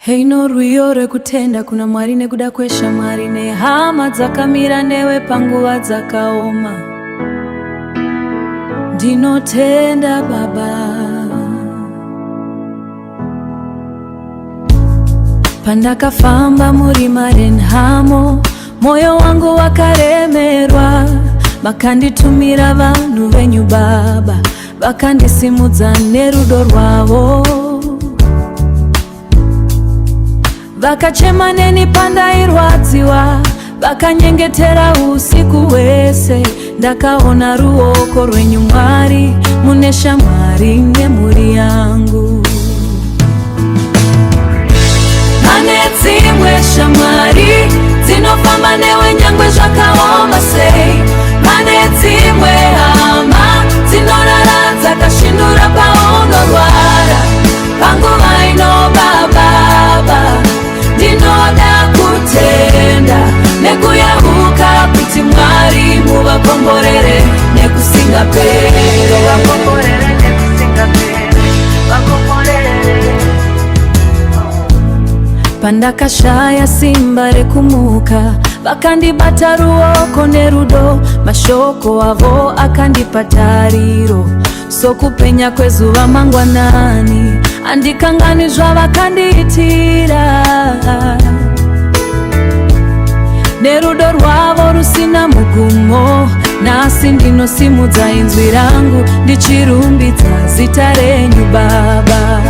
Heino ruyore kutenda kuna mwarine kudakwesha mwarine hama dzakamira newe panguva dzakaoma. Ndinotenda Baba, pandakafamba muri marenhamo moyo wangu wakaremerwa, makanditumira vanhu venyu Baba, vakandisimudza nerudo rwavo, vakachema neni pandairwadziwa, vakanyengetera usiku hwese. Ndakaona ruoko rwenyu Mwari, mune shamwari nemhuri yangu. Pane dzimwe shamwari dzinofamba newe nyangwe zvakaoma sei, pane dzimwe hama dzinorara dzakashindura paunorwara. Panguva ino Baba, ndinoda kutenda nekuyahuka kuti Mwari muvakomborere nekusingapere. Pandakashaya simba rekumuka, vakandibata ruoko nerudo, mashoko avo akandipa tariro, sokupenya kwezuva mangwanani, andikanganizva vakandiitira. Nerudo rwavo rusina mugumo, nasi ndinosimudza inzwi rangu, ndichirumbidza zita renyu Baba.